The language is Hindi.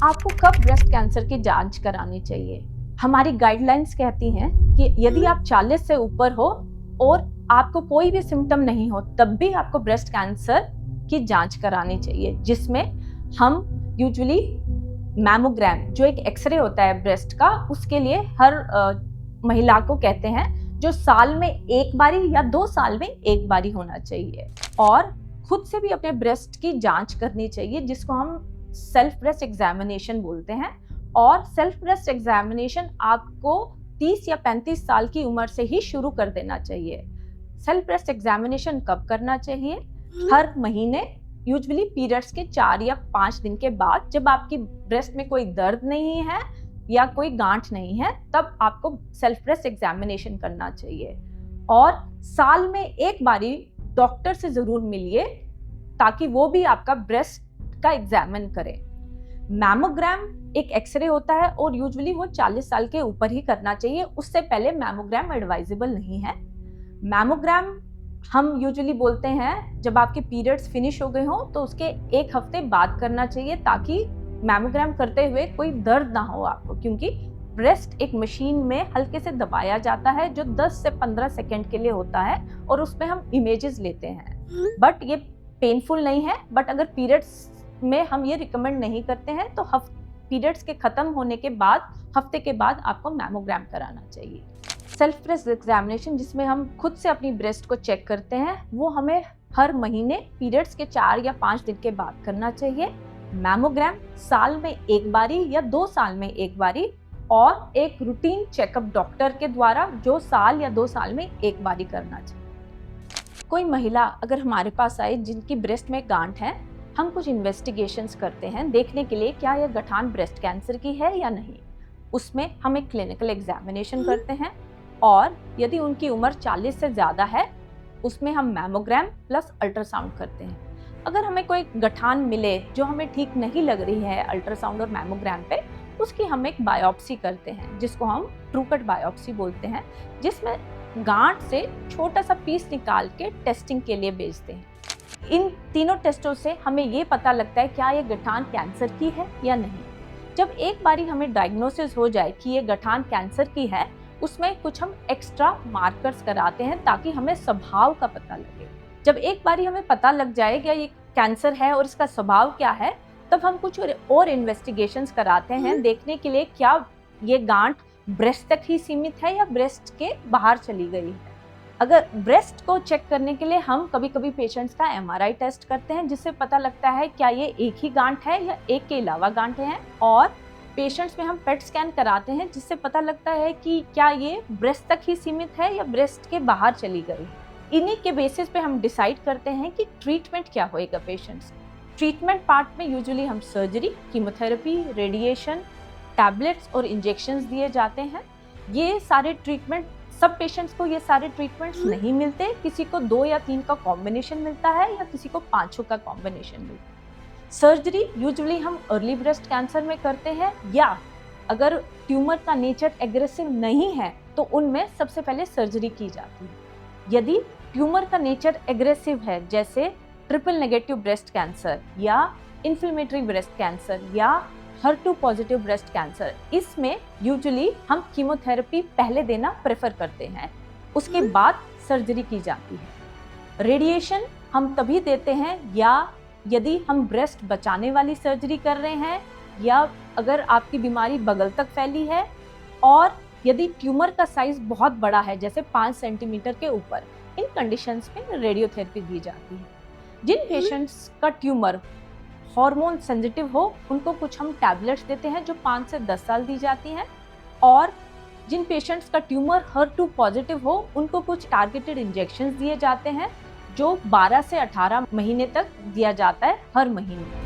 आपको कब ब्रेस्ट कैंसर की जांच करानी चाहिए? हमारी गाइडलाइंस कहती हैं कि यदि आप 40 से ऊपर हो और आपको कोई भी सिम्टम नहीं हो, तब भी आपको ब्रेस्ट कैंसर की जांच करानी चाहिए, जिसमें हम यूजुअली मैमोग्राम, जो एक एक्सरे होता है ब्रेस्ट का, उसके लिए हर महिला को कहते हैं, जो साल में एक बारी या 2 साल में एक बारी होना चाहिए। और खुद से भी अपने ब्रेस्ट की जांच करनी चाहिए, जिसको हम सेल्फ ब्रेस्ट एग्जामिनेशन बोलते हैं। और सेल्फ ब्रेस्ट एग्जामिनेशन आपको 30 या 35 साल की उम्र से ही शुरू कर देना चाहिए। सेल्फ ब्रेस्ट एग्जामिनेशन कब करना चाहिए? हर महीने, यूजुअली पीरियड्स के 4 या 5 दिन के बाद, जब आपकी ब्रेस्ट में कोई दर्द नहीं है या कोई गांठ नहीं है, तब आपको सेल्फ ब्रेस्ट एग्जामिनेशन करना चाहिए। और साल में एक बारी डॉक्टर से जरूर मिलिए, ताकि वो भी आपका ब्रेस्ट का एग्जामिन करे। मैमोग्राम एक एक्सरे होता है और यूजुअली वो 40 साल के ऊपर ही करना चाहिए, उससे पहले मैमोग्राम एडवाइजेबल नहीं है। मैमोग्राम हम यूजुअली बोलते हैं जब आपके पीरियड्स फिनिश हो गए हों तो उसके 1 हफ्ते बाद करना चाहिए, ताकि मैमोग्राम करते हुए कोई दर्द ना हो आपको, क्योंकि ब्रेस्ट एक मशीन में हल्के से दबाया जाता है जो 10 से 15 सेकेंड के लिए होता है, और उसमें हम इमेजेस लेते हैं। बट ये पेनफुल नहीं है। बट अगर पीरियड्स में हम ये रिकमेंड नहीं करते हैं, तो पीरियड्स के खत्म होने के बाद हफ्ते के बाद आपको मैमोग्राम कराना चाहिए। सेल्फ ब्रेस्ट एग्जामिनेशन, जिसमें हम खुद से अपनी ब्रेस्ट को चेक करते हैं, वो हमें हर महीने पीरियड्स के 4 या 5 दिन के बाद करना चाहिए। मैमोग्राम साल में एक बारी या 2 साल में एक बारी, और एक रूटीन चेकअप डॉक्टर के द्वारा, जो साल या 2 साल में एक बारी करना चाहिए। कोई महिला अगर हमारे पास आए जिनकी ब्रेस्ट में गांठ है, हम कुछ इन्वेस्टिगेशंस करते हैं देखने के लिए क्या यह गठान ब्रेस्ट कैंसर की है या नहीं। उसमें हम एक क्लिनिकल एग्जामिनेशन करते हैं, और यदि उनकी उम्र 40 से ज़्यादा है, उसमें हम मैमोग्राम प्लस अल्ट्रासाउंड करते हैं। अगर हमें कोई गठान मिले जो हमें ठीक नहीं लग रही है अल्ट्रासाउंड और मैमोग्राम पे, उसकी हम एक बायोप्सी करते हैं, जिसको हम ट्रू कट बायोप्सी बोलते हैं, जिसमें गांठ से छोटा सा पीस निकाल के टेस्टिंग के लिए भेजते हैं। इन तीनों टेस्टों से हमें ये पता लगता है क्या ये गठान कैंसर की है या नहीं। जब एक बारी हमें डायग्नोसिस हो जाए कि ये गठान कैंसर की है, उसमें कुछ हम एक्स्ट्रा मार्कर्स कराते हैं, ताकि हमें स्वभाव का पता लगे। जब एक बारी हमें पता लग जाए कि ये कैंसर है और इसका स्वभाव क्या है, तब हम कुछ और इन्वेस्टिगेशंस कराते हैं देखने के लिए क्या ये गांठ ब्रेस्ट तक ही सीमित है या ब्रेस्ट के बाहर चली गई है। अगर ब्रेस्ट को चेक करने के लिए हम कभी कभी पेशेंट्स का MRI टेस्ट करते हैं, जिससे पता लगता है क्या ये एक ही गांठ है या एक के अलावा गांठें हैं। और पेशेंट्स में हम पेट स्कैन कराते हैं, जिससे पता लगता है कि क्या ये ब्रेस्ट तक ही सीमित है या ब्रेस्ट के बाहर चली गई है। इन्हीं के बेसिस पे हम डिसाइड करते हैं कि ट्रीटमेंट क्या होएगा पेशेंट्स। ट्रीटमेंट पार्ट में यूजुअली हम सर्जरी, कीमोथेरेपी, रेडिएशन, टैबलेट्स और इंजेक्शंस दिए जाते हैं। ये सारे ट्रीटमेंट, सब पेशेंट्स को ये सारे ट्रीटमेंट्स नहीं मिलते, किसी को 2 या 3 का कॉम्बिनेशन मिलता है या किसी को 5 का कॉम्बिनेशन मिलता है। सर्जरी यूजुअली हम अर्ली ब्रेस्ट कैंसर में करते हैं, या अगर ट्यूमर का नेचर एग्रेसिव नहीं है तो उनमें सबसे पहले सर्जरी की जाती है। यदि ट्यूमर का नेचर एग्रेसिव है, जैसे ट्रिपल नेगेटिव ब्रेस्ट कैंसर या इन्फ्लेमेटरी ब्रेस्ट कैंसर या HER2 पॉजिटिव ब्रेस्ट कैंसर, इसमें यूजुअली हम कीमोथेरेपी पहले देना प्रेफर करते हैं, उसके बाद सर्जरी की जाती है। रेडिएशन हम तभी देते हैं या यदि हम ब्रेस्ट बचाने वाली सर्जरी कर रहे हैं, या अगर आपकी बीमारी बगल तक फैली है, और यदि ट्यूमर का साइज बहुत बड़ा है, जैसे 5 सेंटीमीटर के ऊपर, इन कंडीशंस में रेडियोथेरेपी दी जाती है। जिन पेशेंट्स का ट्यूमर हार्मोन सेंसिटिव हो, उनको कुछ हम टैबलेट्स देते हैं जो 5 से 10 साल दी जाती हैं, और जिन पेशेंट्स का ट्यूमर HER2 पॉजिटिव हो, उनको कुछ टारगेटेड इंजेक्शंस दिए जाते हैं, जो 12 से 18 महीने तक दिया जाता है हर महीने।